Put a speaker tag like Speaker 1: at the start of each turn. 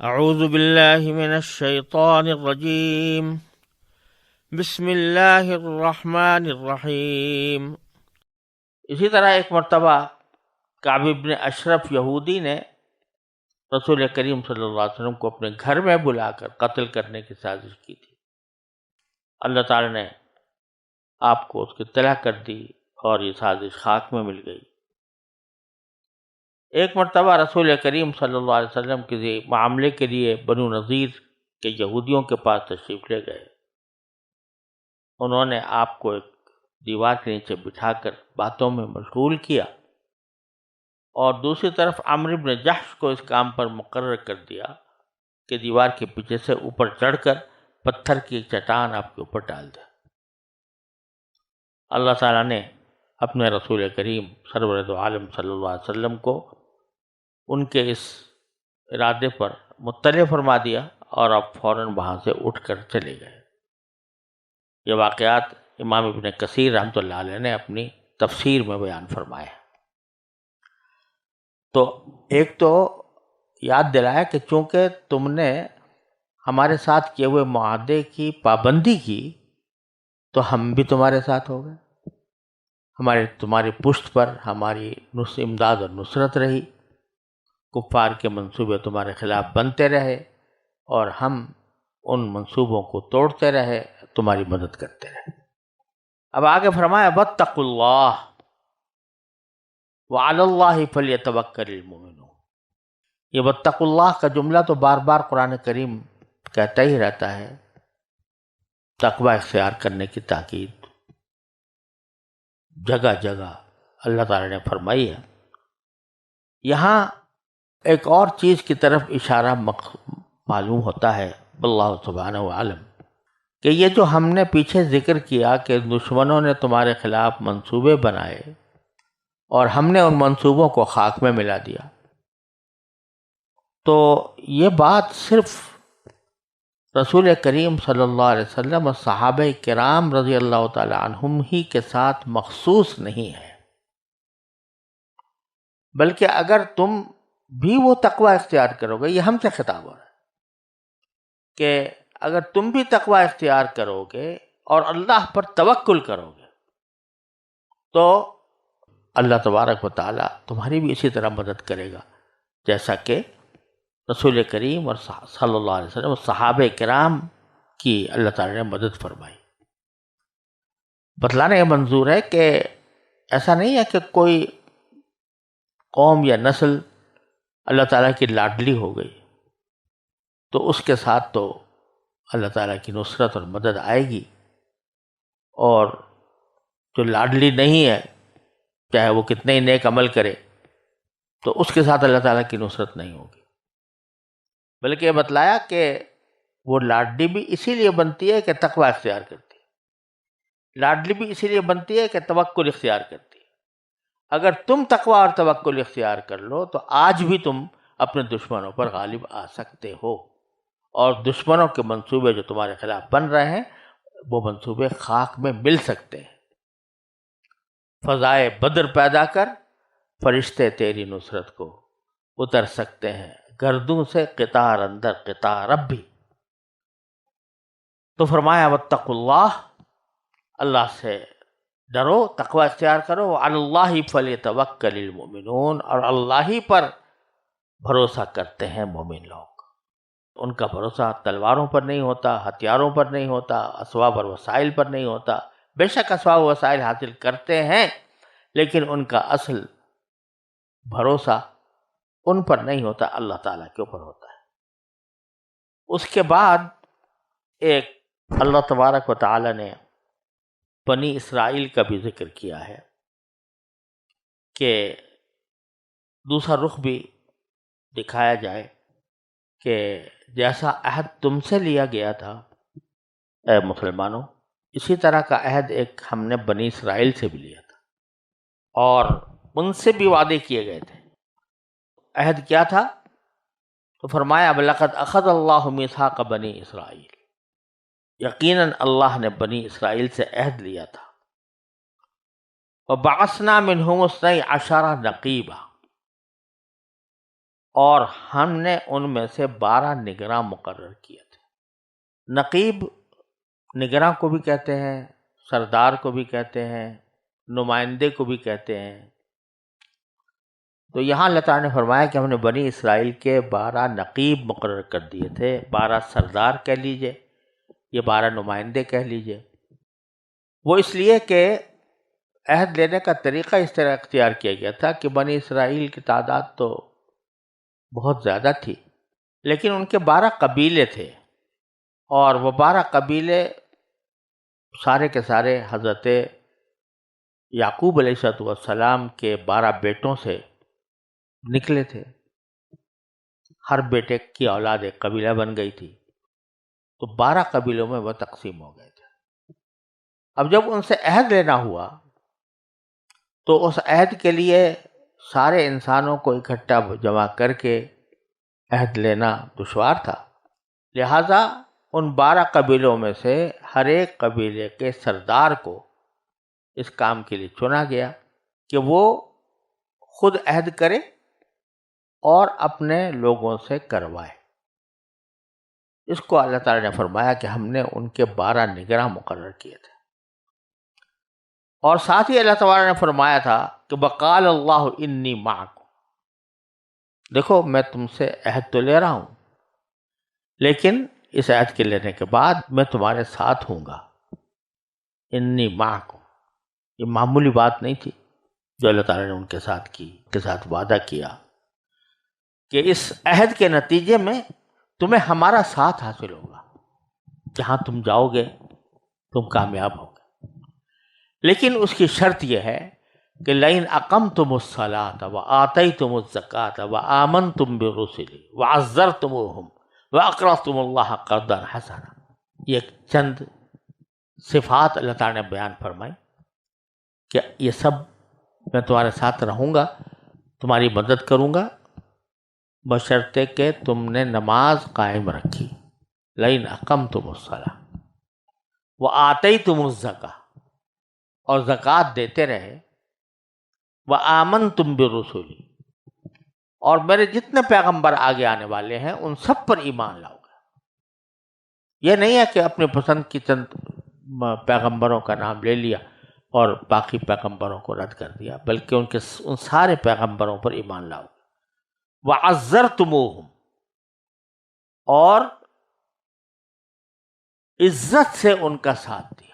Speaker 1: اعوذ باللہ من الشیطان الرجیم بسم اللہ الرحمن الرحیم۔ اسی طرح ایک مرتبہ کعب بن اشرف یہودی نے رسول کریم صلی اللہ علیہ وسلم کو اپنے گھر میں بلا کر قتل کرنے کی سازش کی تھی۔ اللہ تعالی نے آپ کو اس کی اطلاع کر دی اور یہ سازش خاک میں مل گئی۔ ایک مرتبہ رسول کریم صلی اللہ علیہ وسلم کسی معاملے کے لیے بنو نذیر کے یہودیوں کے پاس تشریف لے گئے۔ انہوں نے آپ کو ایک دیوار کے نیچے بٹھا کر باتوں میں مشغول کیا اور دوسری طرف عمرو بن جحش کو اس کام پر مقرر کر دیا کہ دیوار کے پیچھے سے اوپر چڑھ کر پتھر کی ایک چٹان آپ کے اوپر ڈال دے۔ اللہ تعالیٰ نے اپنے رسول کریم سرور دو عالم صلی اللہ علیہ وسلم کو ان کے اس ارادے پر مطلع فرما دیا اور اب فوراً وہاں سے اٹھ کر چلے گئے۔ یہ واقعات امام ابن کثیر رحمۃ اللہ علیہ نے اپنی تفسیر میں بیان فرمائے۔ تو ایک تو یاد دلایا کہ چونکہ تم نے ہمارے ساتھ کیے ہوئے معاہدے کی پابندی کی تو ہم بھی تمہارے ساتھ ہو گئے، تمہاری پشت پر ہماری امداد اور نصرت رہی، کفار کے منصوبے تمہارے خلاف بنتے رہے اور ہم ان منصوبوں کو توڑتے رہے، تمہاری مدد کرتے رہے۔ اب آگے فرمایا واتقوا اللہ وعلی اللہ فلیتوکل المؤمنون۔ یہ واتقوا اللہ کا جملہ تو بار بار قرآن کریم کہتا ہی رہتا ہے، تقوی اختیار کرنے کی تاکید جگہ جگہ اللہ تعالی نے فرمائی ہے۔ یہاں ایک اور چیز کی طرف اشارہ معلوم ہوتا ہے، واللہ سبحانہ وعلم، کہ یہ جو ہم نے پیچھے ذکر کیا کہ دشمنوں نے تمہارے خلاف منصوبے بنائے اور ہم نے ان منصوبوں کو خاک میں ملا دیا، تو یہ بات صرف رسول کریم صلی اللہ علیہ وسلم اور صحابہ کرام رضی اللہ تعالی عنہم ہی کے ساتھ مخصوص نہیں ہے، بلکہ اگر تم بھی وہ تقوی اختیار کرو گے، یہ ہم سے خطاب ہو رہا ہے کہ اگر تم بھی تقوی اختیار کرو گے اور اللہ پر توکل کرو گے تو اللہ تبارک و تعالیٰ تمہاری بھی اسی طرح مدد کرے گا جیسا کہ رسول کریم اور صلی اللہ علیہ وسلم اور صحابہ کرام کی اللہ تعالیٰ نے مدد فرمائی۔ بتلانے کا منظور ہے کہ ایسا نہیں ہے کہ کوئی قوم یا نسل اللہ تعالیٰ کی لاڈلی ہو گئی تو اس کے ساتھ تو اللہ تعالیٰ کی نصرت اور مدد آئے گی، اور جو لاڈلی نہیں ہے چاہے وہ کتنے ہی نیک عمل کرے تو اس کے ساتھ اللہ تعالیٰ کی نصرت نہیں ہوگی، بلکہ یہ بتلایا کہ وہ لاڈلی بھی اسی لیے بنتی ہے کہ تقوی اختیار کرتی ہے، لاڈلی بھی اسی لیے بنتی ہے کہ توکل اختیار کرتی ہے۔ اگر تم تقوی اور توکل اختیار کر لو تو آج بھی تم اپنے دشمنوں پر غالب آ سکتے ہو، اور دشمنوں کے منصوبے جو تمہارے خلاف بن رہے ہیں وہ منصوبے خاک میں مل سکتے ہیں۔ فضائے بدر پیدا کر فرشتے تیری نصرت کو اتر سکتے ہیں، گردوں سے قطار اندر قطار اب بھی۔ تو فرمایا واتقوا اللہ، اللہ سے ڈرو، تقوی اختیار کرو، وعلی اللہ فلیتوکل المؤمنون، اور اللہ ہی پر بھروسہ کرتے ہیں مومن لوگ۔ ان کا بھروسہ تلواروں پر نہیں ہوتا، ہتھیاروں پر نہیں ہوتا، اسباب اور وسائل پر نہیں ہوتا، بے شک اسباب و وسائل حاصل کرتے ہیں لیکن ان کا اصل بھروسہ ان پر نہیں ہوتا، اللہ تعالیٰ کے اوپر ہوتا ہے۔ اس کے بعد ایک اللہ تبارک و تعالیٰ نے بنی اسرائیل کا بھی ذکر کیا ہے کہ دوسرا رخ بھی دکھایا جائے کہ جیسا عہد تم سے لیا گیا تھا اے مسلمانوں، اسی طرح کا عہد ایک ہم نے بنی اسرائیل سے بھی لیا تھا اور ان سے بھی وعدے کیے گئے تھے۔ عہد کیا تھا؟ تو فرمایا وَلَقَدْ أَخَذَ اللَّهُ مِيثَاقَ بَنِي اسرائیل، یقیناً اللہ نے بنی اسرائیل سے عہد لیا تھا۔ وَبَعَثْنَا مِنْهُمُ اثْنَيْ عَشَرَ نَقِيبًا، اور ہم نے ان میں سے 12 نگراں مقرر کیے تھے۔ نقیب نگراں کو بھی کہتے ہیں، سردار کو بھی کہتے ہیں، نمائندے کو بھی کہتے ہیں۔ تو یہاں اللہ تعالیٰ نے فرمایا کہ ہم نے بنی اسرائیل کے 12 نقیب مقرر کر دیے تھے، 12 سردار کہہ لیجئے، یہ 12 نمائندے کہہ لیجئے۔ وہ اس لیے کہ عہد لینے کا طریقہ اس طرح اختیار کیا گیا تھا کہ بنی اسرائیل کی تعداد تو بہت زیادہ تھی، لیکن ان کے 12 قبیلے تھے، اور وہ 12 قبیلے سارے کے سارے حضرت یعقوب علیہ السلام کے 12 بیٹوں سے نکلے تھے۔ ہر بیٹے کی اولاد ایک قبیلہ بن گئی تھی، تو 12 قبیلوں میں وہ تقسیم ہو گئے تھے۔ اب جب ان سے عہد لینا ہوا تو اس عہد کے لیے سارے انسانوں کو اکٹھا جمع کر کے عہد لینا دشوار تھا، لہذا ان 12 قبیلوں میں سے ہر ایک قبیلے کے سردار کو اس کام کے لیے چنا گیا کہ وہ خود عہد کرے اور اپنے لوگوں سے کروائے۔ اس کو اللہ تعالیٰ نے فرمایا کہ ہم نے ان کے 12 نگراں مقرر کیے تھے، اور ساتھ ہی اللہ تعالیٰ نے فرمایا تھا کہ وقال اللہ انی معکم، دیکھو میں تم سے عہد تو لے رہا ہوں، لیکن اس عہد کے لینے کے بعد میں تمہارے ساتھ ہوں گا۔ انی معکم، یہ معمولی بات نہیں تھی جو اللہ تعالیٰ نے ان کے ساتھ کی، ان کے ساتھ وعدہ کیا کہ اس عہد کے نتیجے میں تمہیں ہمارا ساتھ حاصل ہوگا، جہاں تم جاؤ گے تم کامیاب ہوگے، لیکن اس کی شرط یہ ہے کہ لئن اقمتم الصلاۃ وآتیتم الزکاۃ وآمنتم برسلی وعزرتموہم واقرضتم اللہ قرضا حسنا۔ یہ چند صفات اللہ تعالیٰ نے بیان فرمائی کہ یہ سب میں تمہارے ساتھ رہوں گا، تمہاری مدد کروں گا، بشرطے کہ تم نے نماز قائم رکھی۔ لئن اقمتم الصلاۃ وآتیتم الزکاۃ، اور زکوٰۃ دیتے رہے، وآمنتم برسلی، اور میرے جتنے پیغمبر آگے آنے والے ہیں ان سب پر ایمان لاؤ گے۔ یہ نہیں ہے کہ اپنے پسند کی چند پیغمبروں کا نام لے لیا اور باقی پیغمبروں کو رد کر دیا، بلکہ ان سارے پیغمبروں پر ایمان لاؤ۔ وعزرتموہم، اور عزت سے ان کا ساتھ دیا۔